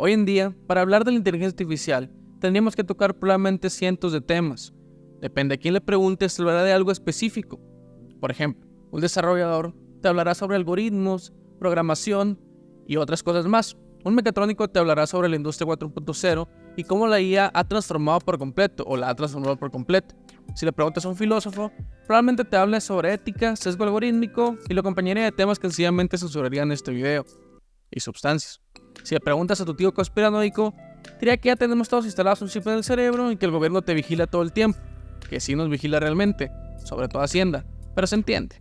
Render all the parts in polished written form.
Hoy en día, para hablar de la inteligencia artificial, tendríamos que tocar probablemente cientos de temas. Depende a quién le preguntes, te hablará de algo específico. Por ejemplo, un desarrollador te hablará sobre algoritmos, programación y otras cosas más. Un mecatrónico te hablará sobre la industria 4.0 y cómo la IA ha transformado por completo o la ha transformado por completo. Si le preguntas a un filósofo, probablemente te hable sobre ética, sesgo algorítmico y lo acompañaría de temas que sencillamente censurarían este video y sustancias. Si le preguntas a tu tío conspiranoico, diría que ya tenemos todos instalados un chip en el cerebro y que el gobierno te vigila todo el tiempo, que sí nos vigila realmente, sobre todo Hacienda, pero se entiende.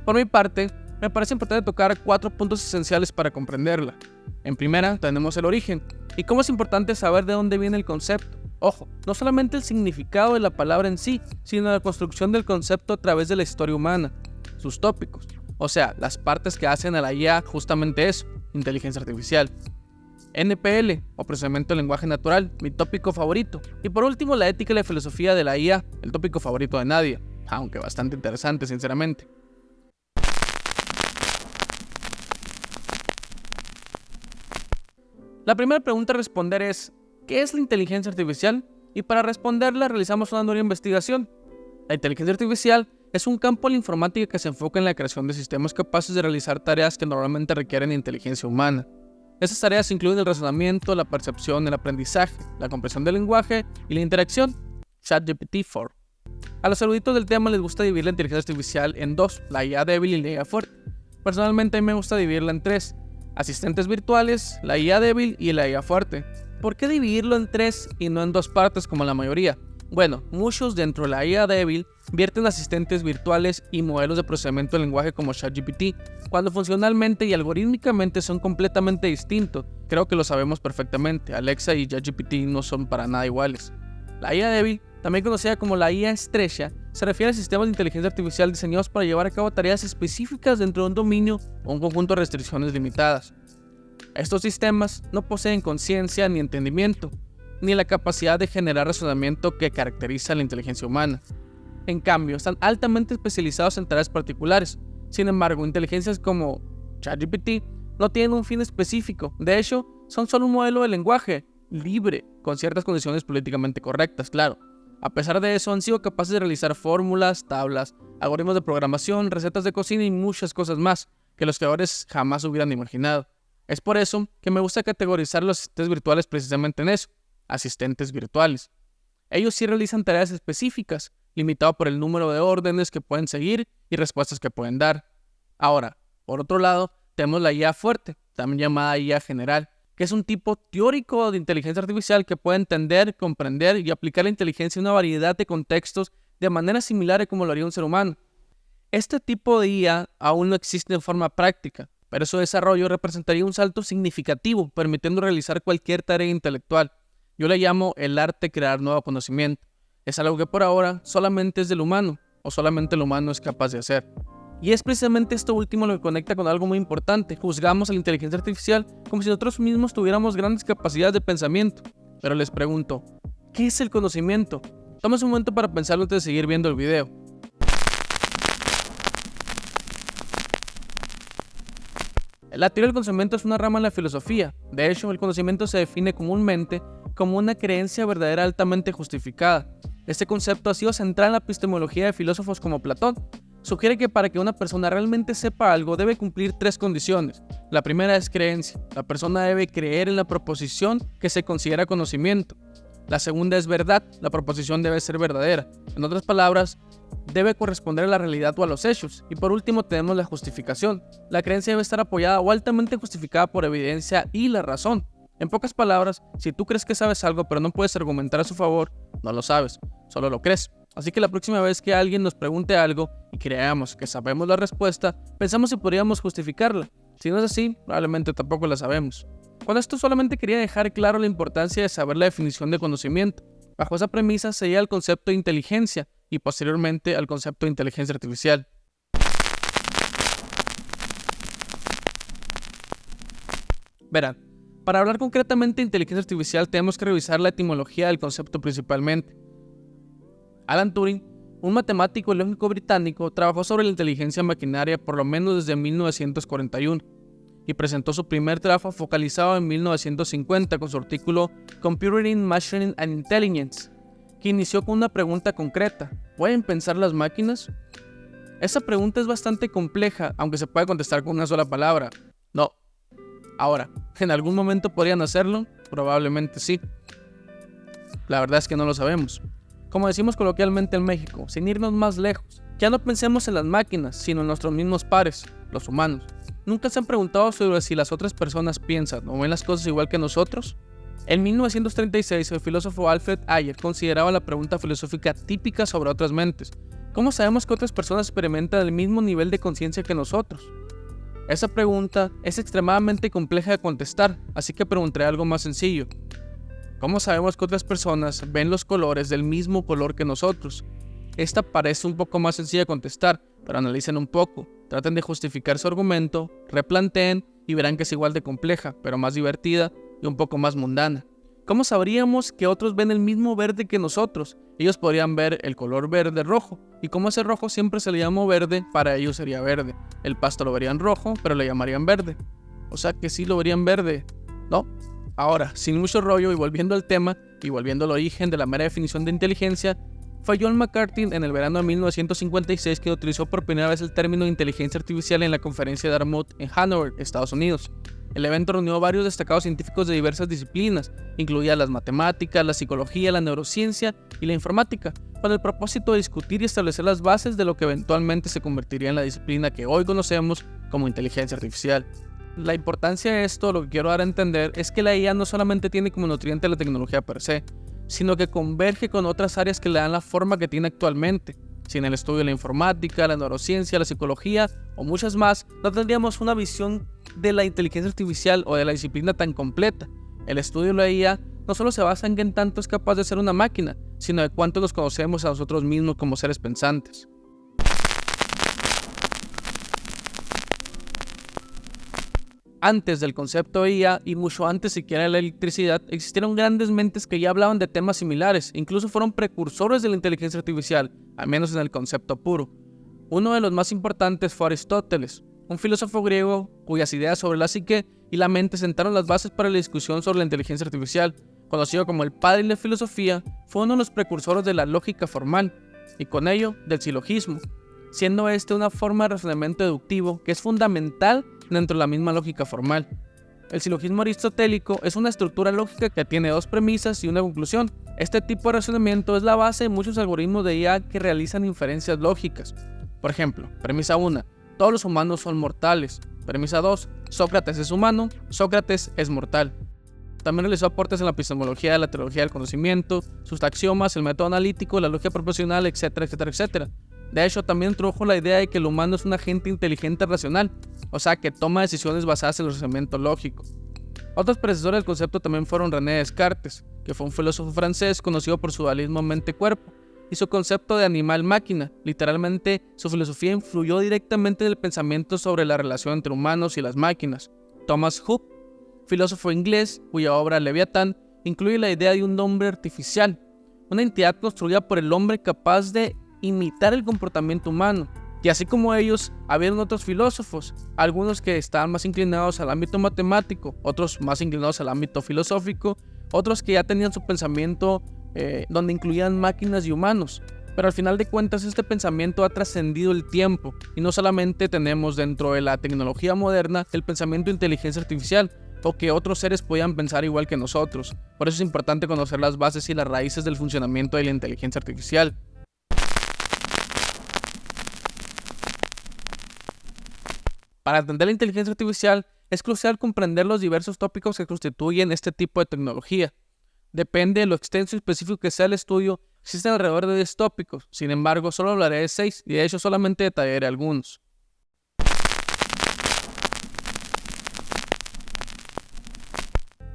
Por mi parte, me parece importante tocar 4 puntos esenciales para comprenderla. En primera, tenemos el origen, y cómo es importante saber de dónde viene el concepto. Ojo, no solamente el significado de la palabra en sí, sino la construcción del concepto a través de la historia humana, sus tópicos, o sea, las partes que hacen a la IA justamente eso, inteligencia artificial. NPL, o procesamiento de lenguaje natural, mi tópico favorito. Y por último, la ética y la filosofía de la IA, el tópico favorito de nadie, aunque bastante interesante sinceramente. La primera pregunta a responder es, ¿qué es la inteligencia artificial? Y para responderla realizamos una nueva investigación. La inteligencia artificial es un campo de la informática que se enfoca en la creación de sistemas capaces de realizar tareas que normalmente requieren inteligencia humana. Esas tareas incluyen el razonamiento, la percepción, el aprendizaje, la comprensión del lenguaje y la interacción. ChatGPT-4. A los eruditos del tema les gusta dividir la inteligencia artificial en dos, la IA débil y la IA fuerte. Personalmente a mí me gusta dividirla en tres, asistentes virtuales, la IA débil y la IA fuerte. ¿Por qué dividirlo en tres y no en dos partes como la mayoría? Bueno, muchos dentro de la IA débil vierten asistentes virtuales y modelos de procesamiento de lenguaje como ChatGPT, cuando funcionalmente y algorítmicamente son completamente distintos. Creo que lo sabemos perfectamente, Alexa y ChatGPT no son para nada iguales. La IA débil, también conocida como la IA estrecha, se refiere a sistemas de inteligencia artificial diseñados para llevar a cabo tareas específicas dentro de un dominio o un conjunto de restricciones limitadas. Estos sistemas no poseen conciencia ni entendimiento, ni la capacidad de generar razonamiento que caracteriza a la inteligencia humana. En cambio, están altamente especializados en tareas particulares. Sin embargo, inteligencias como ChatGPT no tienen un fin específico. De hecho, son solo un modelo de lenguaje libre, con ciertas condiciones políticamente correctas, claro. A pesar de eso, han sido capaces de realizar fórmulas, tablas, algoritmos de programación, recetas de cocina y muchas cosas más que los creadores jamás hubieran imaginado. Es por eso que me gusta categorizar los asistentes virtuales precisamente en eso, asistentes virtuales. Ellos sí realizan tareas específicas, limitado por el número de órdenes que pueden seguir y respuestas que pueden dar. Ahora, por otro lado, tenemos la IA fuerte, también llamada IA general, que es un tipo teórico de inteligencia artificial que puede entender, comprender y aplicar la inteligencia en una variedad de contextos de manera similar a como lo haría un ser humano. Este tipo de IA aún no existe en forma práctica, pero su desarrollo representaría un salto significativo, permitiendo realizar cualquier tarea intelectual. Yo le llamo el arte de crear nuevo conocimiento. Es algo que por ahora solamente es del humano, o solamente el humano es capaz de hacer. Y es precisamente esto último lo que conecta con algo muy importante. Juzgamos a la inteligencia artificial como si nosotros mismos tuviéramos grandes capacidades de pensamiento. Pero les pregunto, ¿qué es el conocimiento? Tómense un momento para pensarlo antes de seguir viendo el video. La teoría del conocimiento es una rama de la filosofía. De hecho, el conocimiento se define comúnmente como una creencia verdadera altamente justificada. Este concepto ha sido central en la epistemología de filósofos como Platón. Sugiere que para que una persona realmente sepa algo debe cumplir 3 condiciones. La primera es creencia. La persona debe creer en la proposición que se considera conocimiento. La segunda es verdad. La proposición debe ser verdadera. En otras palabras, debe corresponder a la realidad o a los hechos. Y por último tenemos la justificación. La creencia debe estar apoyada o altamente justificada por evidencia y la razón. En pocas palabras, si tú crees que sabes algo pero no puedes argumentar a su favor, no lo sabes, solo lo crees. Así que la próxima vez que alguien nos pregunte algo y creamos que sabemos la respuesta, pensamos si podríamos justificarla. Si no es así, probablemente tampoco la sabemos. Con esto solamente quería dejar claro la importancia de saber la definición de conocimiento. Bajo esa premisa se llega al concepto de inteligencia y posteriormente al concepto de inteligencia artificial. Verán, para hablar concretamente de inteligencia artificial tenemos que revisar la etimología del concepto principalmente. Alan Turing, un matemático y lógico británico, trabajó sobre la inteligencia maquinaria por lo menos desde 1941. y presentó su primer trabajo focalizado en 1950 con su artículo Computing, Machine and Intelligence, que inició con una pregunta concreta: ¿pueden pensar las máquinas? Esa pregunta es bastante compleja, aunque se puede contestar con una sola palabra: no. Ahora, ¿en algún momento podrían hacerlo? Probablemente sí. La verdad es que no lo sabemos. Como decimos coloquialmente en México, sin irnos más lejos, ya no pensemos en las máquinas, sino en nuestros mismos pares, los humanos. ¿Nunca se han preguntado sobre si las otras personas piensan o ven las cosas igual que nosotros? En 1936, el filósofo Alfred Ayer consideraba la pregunta filosófica típica sobre otras mentes: ¿cómo sabemos que otras personas experimentan el mismo nivel de conciencia que nosotros? Esa pregunta es extremadamente compleja de contestar, así que preguntaré algo más sencillo. ¿Cómo sabemos que otras personas ven los colores del mismo color que nosotros? Esta parece un poco más sencilla de contestar, pero analicen un poco, traten de justificar su argumento, replanteen y verán que es igual de compleja, pero más divertida y un poco más mundana. ¿Cómo sabríamos que otros ven el mismo verde que nosotros? Ellos podrían ver el color verde rojo, y como ese rojo siempre se le llamó verde, para ellos sería verde. El pasto lo verían rojo, pero le llamarían verde. O sea que sí lo verían verde, ¿no? Ahora, sin mucho rollo y volviendo al tema, y volviendo al origen de la mera definición de inteligencia, fue John McCarthy en el verano de 1956 quien utilizó por primera vez el término inteligencia artificial en la conferencia de Dartmouth en Hanover, Estados Unidos. El evento reunió a varios destacados científicos de diversas disciplinas, incluidas las matemáticas, la psicología, la neurociencia y la informática, con el propósito de discutir y establecer las bases de lo que eventualmente se convertiría en la disciplina que hoy conocemos como inteligencia artificial. La importancia de esto, lo que quiero dar a entender, es que la IA no solamente tiene como nutriente la tecnología per se, sino que converge con otras áreas que le dan la forma que tiene actualmente. Sin el estudio de la informática, la neurociencia, la psicología o muchas más, no tendríamos una visión de la inteligencia artificial o de la disciplina tan completa. El estudio de la IA no solo se basa en qué tanto es capaz de ser una máquina, sino de cuánto nos conocemos a nosotros mismos como seres pensantes. Antes del concepto de IA y mucho antes siquiera de la electricidad, existieron grandes mentes que ya hablaban de temas similares, incluso fueron precursores de la inteligencia artificial, al menos en el concepto puro. Uno de los más importantes fue Aristóteles, un filósofo griego cuyas ideas sobre la psique y la mente sentaron las bases para la discusión sobre la inteligencia artificial. Conocido como el padre de la filosofía, fue uno de los precursores de la lógica formal, y con ello del silogismo, siendo este una forma de razonamiento deductivo que es fundamental dentro de la misma lógica formal. El silogismo aristotélico es una estructura lógica que tiene dos premisas y una conclusión. Este tipo de razonamiento es la base de muchos algoritmos de IA que realizan inferencias lógicas. Por ejemplo, premisa 1, todos los humanos son mortales. Premisa 2, Sócrates es humano, Sócrates es mortal. También realizó aportes en la epistemología de la teología del conocimiento, sus axiomas, el método analítico, la lógica proposicional, etcétera, etcétera, etcétera. De hecho, también introdujo la idea de que el humano es un agente inteligente racional, o sea, que toma decisiones basadas en el razonamiento lógico. Otros predecesores del concepto también fueron René Descartes, que fue un filósofo francés conocido por su dualismo mente-cuerpo, y su concepto de animal-máquina. Literalmente, su filosofía influyó directamente en el pensamiento sobre la relación entre humanos y las máquinas. Thomas Hobbes, filósofo inglés, cuya obra Leviatán incluye la idea de un hombre artificial, una entidad construida por el hombre capaz de imitar el comportamiento humano. Y así como ellos, habían otros filósofos, algunos que estaban más inclinados al ámbito matemático, otros más inclinados al ámbito filosófico, otros que ya tenían su pensamiento donde incluían máquinas y humanos. Pero al final de cuentas este pensamiento ha trascendido el tiempo y no solamente tenemos dentro de la tecnología moderna el pensamiento de inteligencia artificial o que otros seres podían pensar igual que nosotros. Por eso es importante conocer las bases y las raíces del funcionamiento de la inteligencia artificial. Para entender la inteligencia artificial, es crucial comprender los diversos tópicos que constituyen este tipo de tecnología. Depende de lo extenso y específico que sea el estudio, existen alrededor de 10 tópicos, sin embargo solo hablaré de 6 y de hecho solamente detallaré algunos.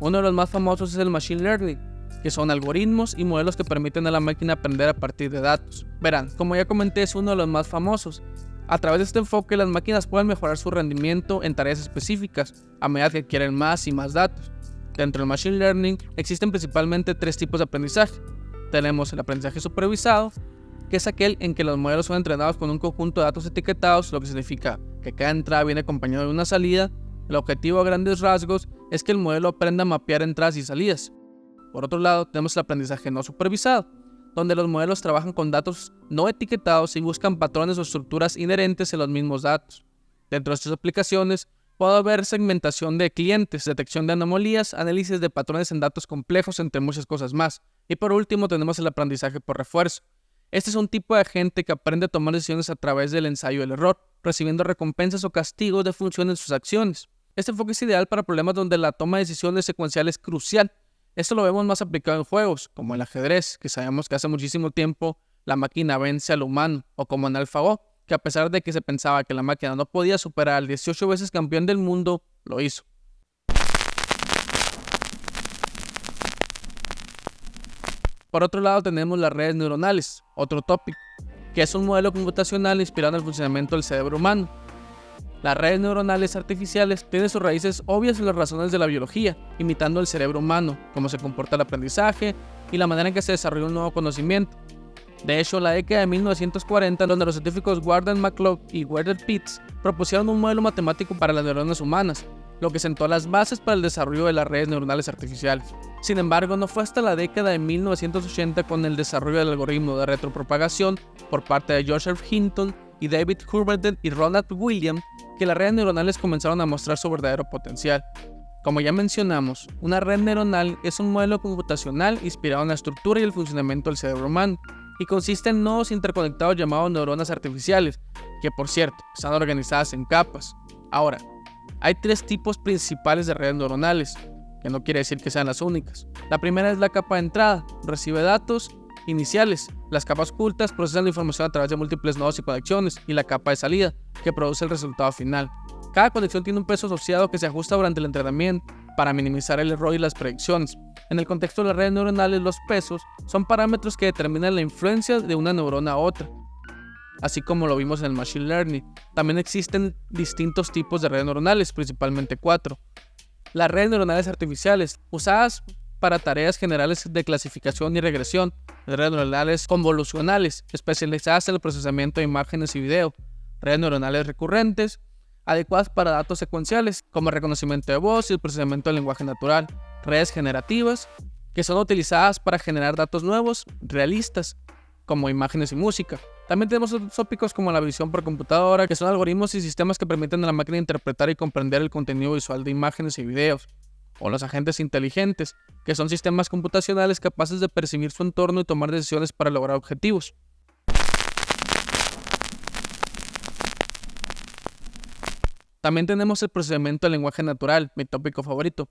Uno de los más famosos es el Machine Learning, que son algoritmos y modelos que permiten a la máquina aprender a partir de datos. Verán, como ya comenté, es uno de los más famosos. A través de este enfoque, las máquinas pueden mejorar su rendimiento en tareas específicas, a medida que adquieren más y más datos. Dentro del Machine Learning existen principalmente 3 tipos de aprendizaje. Tenemos el aprendizaje supervisado, que es aquel en que los modelos son entrenados con un conjunto de datos etiquetados, lo que significa que cada entrada viene acompañada de una salida, El objetivo a grandes rasgos es que el modelo aprenda a mapear entradas y salidas. Por otro lado, tenemos el aprendizaje no supervisado, donde los modelos trabajan con datos no etiquetados y buscan patrones o estructuras inherentes en los mismos datos. Dentro de estas aplicaciones, puede haber segmentación de clientes, detección de anomalías, análisis de patrones en datos complejos, entre muchas cosas más. Y por último, tenemos el aprendizaje por refuerzo. Este es un tipo de agente que aprende a tomar decisiones a través del ensayo y el error, recibiendo recompensas o castigos de función en sus acciones. Este enfoque es ideal para problemas donde la toma de decisiones secuencial es crucial. Esto lo vemos más aplicado en juegos, como el ajedrez, que sabemos que hace muchísimo tiempo la máquina vence al humano, o como en AlphaGo, que a pesar de que se pensaba que la máquina no podía superar al 18 veces campeón del mundo, lo hizo. Por otro lado tenemos las redes neuronales, otro tópico, que es un modelo computacional inspirado en el funcionamiento del cerebro humano. Las redes neuronales artificiales tienen sus raíces obvias en las razones de la biología, imitando el cerebro humano, cómo se comporta el aprendizaje y la manera en que se desarrolla un nuevo conocimiento. De hecho, en la década de 1940, donde los científicos Gordon MacLeod y Werner Pitts propusieron un modelo matemático para las neuronas humanas, lo que sentó las bases para el desarrollo de las redes neuronales artificiales. Sin embargo, no fue hasta la década de 1980 con el desarrollo del algoritmo de retropropagación por parte de Joseph Hinton y David Hurberden y Ronald Williams que las redes neuronales comenzaron a mostrar su verdadero potencial. Como ya mencionamos, una red neuronal es un modelo computacional inspirado en la estructura y el funcionamiento del cerebro humano, y consiste en nodos interconectados llamados neuronas artificiales, que por cierto, están organizadas en capas. Ahora, hay tres tipos principales de redes neuronales, que no quiere decir que sean las únicas. La primera es la capa de entrada, recibe datos iniciales. Las capas ocultas procesan la información a través de múltiples nodos y conexiones, y la capa de salida, que produce el resultado final. Cada conexión tiene un peso asociado que se ajusta durante el entrenamiento para minimizar el error y las predicciones. En el contexto de las redes neuronales, los pesos son parámetros que determinan la influencia de una neurona a otra, así como lo vimos en el Machine Learning. También existen distintos tipos de redes neuronales, principalmente 4. Las redes neuronales artificiales, usadas para tareas generales de clasificación y regresión. Redes neuronales convolucionales, especializadas en el procesamiento de imágenes y video. Redes neuronales recurrentes, adecuadas para datos secuenciales, como el reconocimiento de voz y el procesamiento del lenguaje natural. Redes generativas, que son utilizadas para generar datos nuevos, realistas, como imágenes y música. También tenemos otros tópicos como la visión por computadora, que son algoritmos y sistemas que permiten a la máquina interpretar y comprender el contenido visual de imágenes y videos. O los agentes inteligentes, que son sistemas computacionales capaces de percibir su entorno y tomar decisiones para lograr objetivos. También tenemos el procesamiento del lenguaje natural, mi tópico favorito,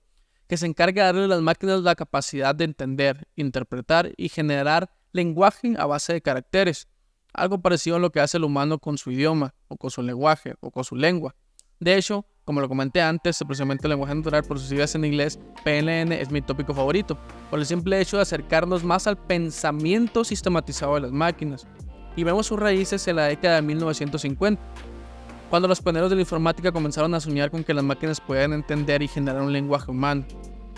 que se encarga de darle a las máquinas la capacidad de entender, interpretar y generar lenguaje a base de caracteres, algo parecido a lo que hace el humano con su idioma, o con su lenguaje, o con su lengua. De hecho, como lo comenté antes, el procesamiento del lenguaje natural, por sus siglas en inglés, PLN, es mi tópico favorito, por el simple hecho de acercarnos más al pensamiento sistematizado de las máquinas. Y vemos sus raíces en la década de 1950, cuando los pioneros de la informática comenzaron a soñar con que las máquinas podían entender y generar un lenguaje humano.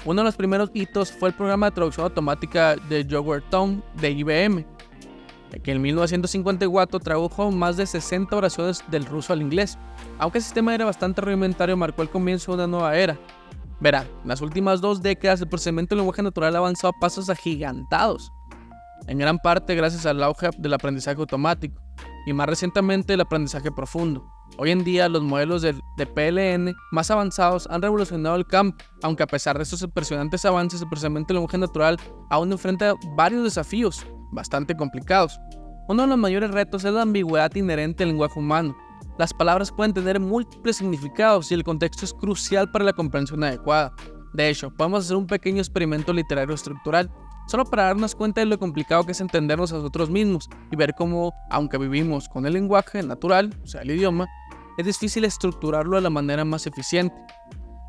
Uno de los primeros hitos fue el programa de traducción automática de Yogurtone de IBM, que en 1954 tradujo más de 60 oraciones del ruso al inglés. Aunque el sistema era bastante rudimentario, marcó el comienzo de una nueva era. Verán, en las últimas 2 décadas el procesamiento del lenguaje natural ha avanzado a pasos agigantados, en gran parte gracias al auge del aprendizaje automático y más recientemente el aprendizaje profundo. Hoy en día los modelos de PLN más avanzados han revolucionado el campo, aunque a pesar de estos impresionantes avances, el procesamiento del lenguaje natural aún enfrenta varios desafíos bastante complicados. Uno de los mayores retos es la ambigüedad inherente al lenguaje humano. Las palabras pueden tener múltiples significados y el contexto es crucial para la comprensión adecuada. De hecho, podemos hacer un pequeño experimento literario estructural, solo para darnos cuenta de lo complicado que es entendernos a nosotros mismos y ver cómo, aunque vivimos con el lenguaje natural, o sea el idioma, es difícil estructurarlo de la manera más eficiente.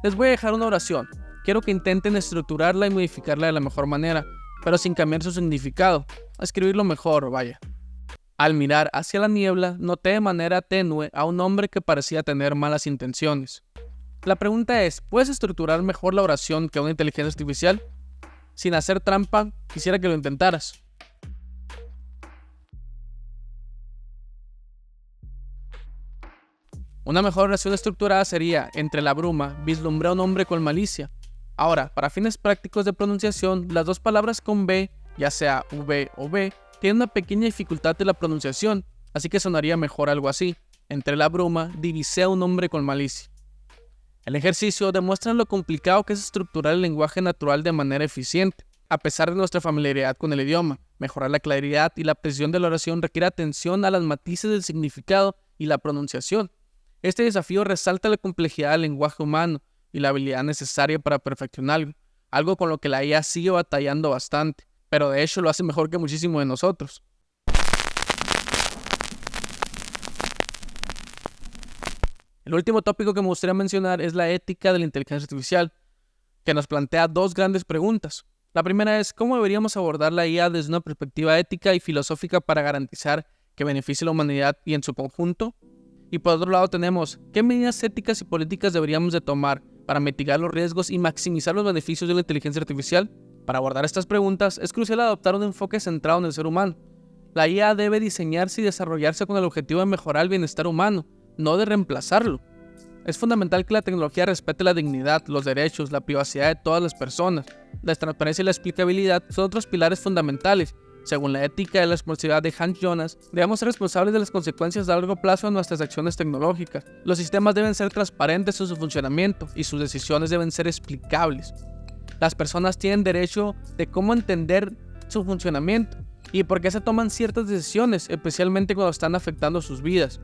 Les voy a dejar una oración. Quiero que intenten estructurarla y modificarla de la mejor manera, pero sin cambiar su significado. Escribirlo mejor, vaya. Al mirar hacia la niebla, noté de manera tenue a un hombre que parecía tener malas intenciones. La pregunta es, ¿puedes estructurar mejor la oración que una inteligencia artificial? Sin hacer trampa, quisiera que lo intentaras. Una mejor oración estructurada sería: entre la bruma vislumbré a un hombre con malicia. Ahora, para fines prácticos de pronunciación, las dos palabras con B, ya sea V o B, tienen una pequeña dificultad de la pronunciación, así que sonaría mejor algo así: entre la bruma divisé a un hombre con malicia. El ejercicio demuestra lo complicado que es estructurar el lenguaje natural de manera eficiente. A pesar de nuestra familiaridad con el idioma, mejorar la claridad y la precisión de la oración requiere atención a los matices del significado y la pronunciación. Este desafío resalta la complejidad del lenguaje humano y la habilidad necesaria para perfeccionarlo, algo con lo que la IA sigue batallando bastante, pero de hecho lo hace mejor que muchísimos de nosotros. El último tópico que me gustaría mencionar es la ética de la inteligencia artificial, que nos plantea dos grandes preguntas. La primera es: ¿cómo deberíamos abordar la IA desde una perspectiva ética y filosófica para garantizar que beneficie a la humanidad y en su conjunto? Y por otro lado tenemos: ¿qué medidas éticas y políticas deberíamos de tomar para mitigar los riesgos y maximizar los beneficios de la inteligencia artificial? Para abordar estas preguntas es crucial adoptar un enfoque centrado en el ser humano. La IA debe diseñarse y desarrollarse con el objetivo de mejorar el bienestar humano, no de reemplazarlo. Es fundamental que la tecnología respete la dignidad, los derechos, la privacidad de todas las personas. La transparencia y la explicabilidad son otros pilares fundamentales. Según la ética de la responsabilidad de Hans Jonas, debemos ser responsables de las consecuencias a largo plazo de nuestras acciones tecnológicas. Los sistemas deben ser transparentes en su funcionamiento y sus decisiones deben ser explicables. Las personas tienen derecho de cómo entender su funcionamiento y por qué se toman ciertas decisiones, especialmente cuando están afectando sus vidas.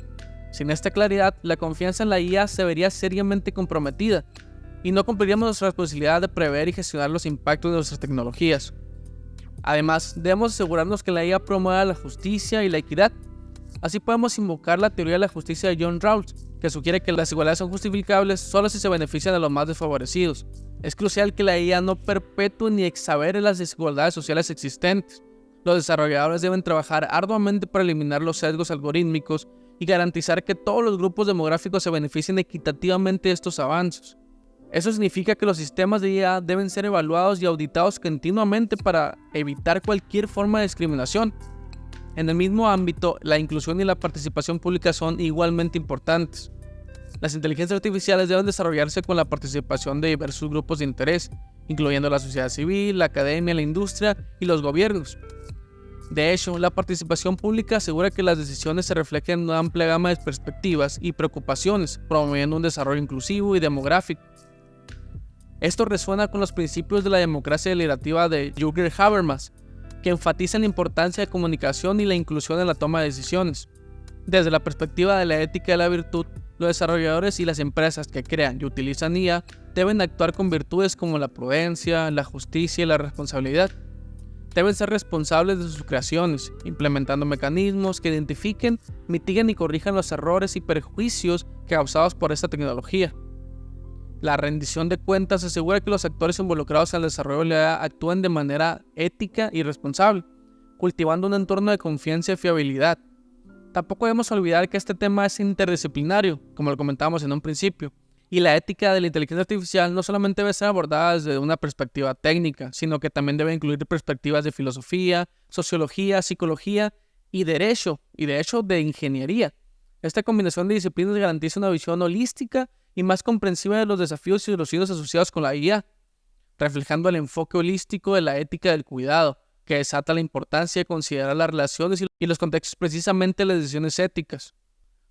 Sin esta claridad, la confianza en la IA se vería seriamente comprometida y no cumpliríamos nuestra responsabilidad de prever y gestionar los impactos de nuestras tecnologías. Además, debemos asegurarnos que la IA promueva la justicia y la equidad. Así podemos invocar la teoría de la justicia de John Rawls, que sugiere que las desigualdades son justificables solo si se benefician a los más desfavorecidos. Es crucial que la IA no perpetúe ni exagere las desigualdades sociales existentes. Los desarrolladores deben trabajar arduamente para eliminar los sesgos algorítmicos y garantizar que todos los grupos demográficos se beneficien equitativamente de estos avances. Eso significa que los sistemas de IA deben ser evaluados y auditados continuamente para evitar cualquier forma de discriminación. En el mismo ámbito, la inclusión y la participación pública son igualmente importantes. Las inteligencias artificiales deben desarrollarse con la participación de diversos grupos de interés, incluyendo la sociedad civil, la academia, la industria y los gobiernos. De hecho, la participación pública asegura que las decisiones se reflejen en una amplia gama de perspectivas y preocupaciones, promoviendo un desarrollo inclusivo y demográfico. Esto resuena con los principios de la democracia deliberativa de Jürgen Habermas, que enfatizan la importancia de comunicación y la inclusión en la toma de decisiones. Desde la perspectiva de la ética y la virtud, los desarrolladores y las empresas que crean y utilizan IA deben actuar con virtudes como la prudencia, la justicia y la responsabilidad. Deben ser responsables de sus creaciones, implementando mecanismos que identifiquen, mitiguen y corrijan los errores y perjuicios causados por esta tecnología. La rendición de cuentas asegura que los actores involucrados al desarrollo de la IA actúen de manera ética y responsable, cultivando un entorno de confianza y fiabilidad. Tampoco debemos olvidar que este tema es interdisciplinario, como lo comentábamos en un principio, y la ética de la inteligencia artificial no solamente debe ser abordada desde una perspectiva técnica, sino que también debe incluir perspectivas de filosofía, sociología, psicología y derecho, y de hecho de ingeniería. Esta combinación de disciplinas garantiza una visión holística y más comprensiva de los desafíos y los riesgos asociados con la IA, reflejando el enfoque holístico de la ética del cuidado, que desata la importancia de considerar las relaciones y los contextos precisamente de las decisiones éticas.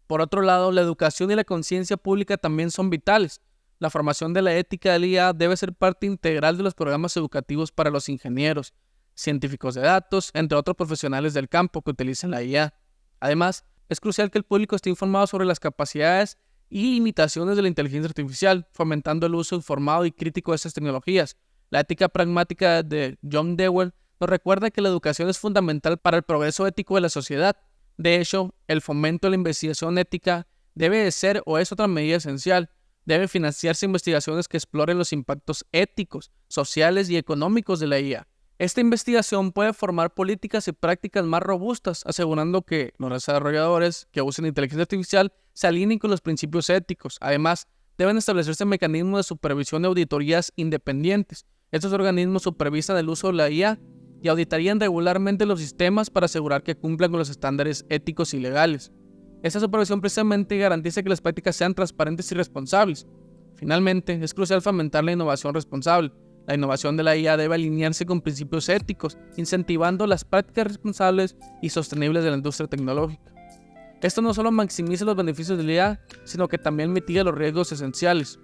Por otro lado, la educación y la conciencia pública también son vitales. La formación de la ética de la IA debe ser parte integral de los programas educativos para los ingenieros, científicos de datos, entre otros profesionales del campo que utilizan la IA. Además, es crucial que el público esté informado sobre las capacidades y limitaciones de la inteligencia artificial, fomentando el uso informado y crítico de estas tecnologías. La ética pragmática de John Dewey nos recuerda que la educación es fundamental para el progreso ético de la sociedad. De hecho, el fomento de la investigación ética debe de ser o es otra medida esencial. Deben financiarse investigaciones que exploren los impactos éticos, sociales y económicos de la IA. Esta investigación puede formar políticas y prácticas más robustas, asegurando que los desarrolladores que usen inteligencia artificial se alineen con los principios éticos. Además, deben establecerse mecanismos de supervisión y auditorías independientes. Estos organismos supervisan el uso de la IA y auditarían regularmente los sistemas para asegurar que cumplan con los estándares éticos y legales. Esta supervisión precisamente garantiza que las prácticas sean transparentes y responsables. Finalmente, es crucial fomentar la innovación responsable. La innovación de la IA debe alinearse con principios éticos, incentivando las prácticas responsables y sostenibles de la industria tecnológica. Esto no solo maximiza los beneficios de la IA, sino que también mitiga los riesgos esenciales.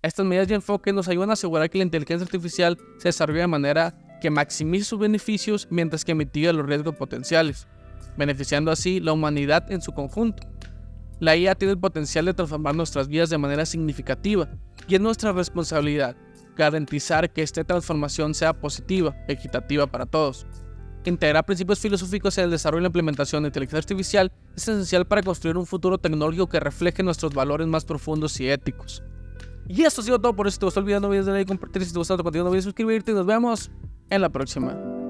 Estas medidas y enfoques nos ayudan a asegurar que la inteligencia artificial se desarrolle de manera que maximice sus beneficios mientras que mitigue los riesgos potenciales, beneficiando así la humanidad en su conjunto. La IA tiene el potencial de transformar nuestras vidas de manera significativa y es nuestra responsabilidad garantizar que esta transformación sea positiva, equitativa para todos. Integrar principios filosóficos en el desarrollo y la implementación de inteligencia artificial es esencial para construir un futuro tecnológico que refleje nuestros valores más profundos y éticos. Y esto ha sido todo por eso. Si te gustó el video, no olvides darle like, compartir. Si te gustó el contenido, no olvides suscribirte y nos vemos en la próxima.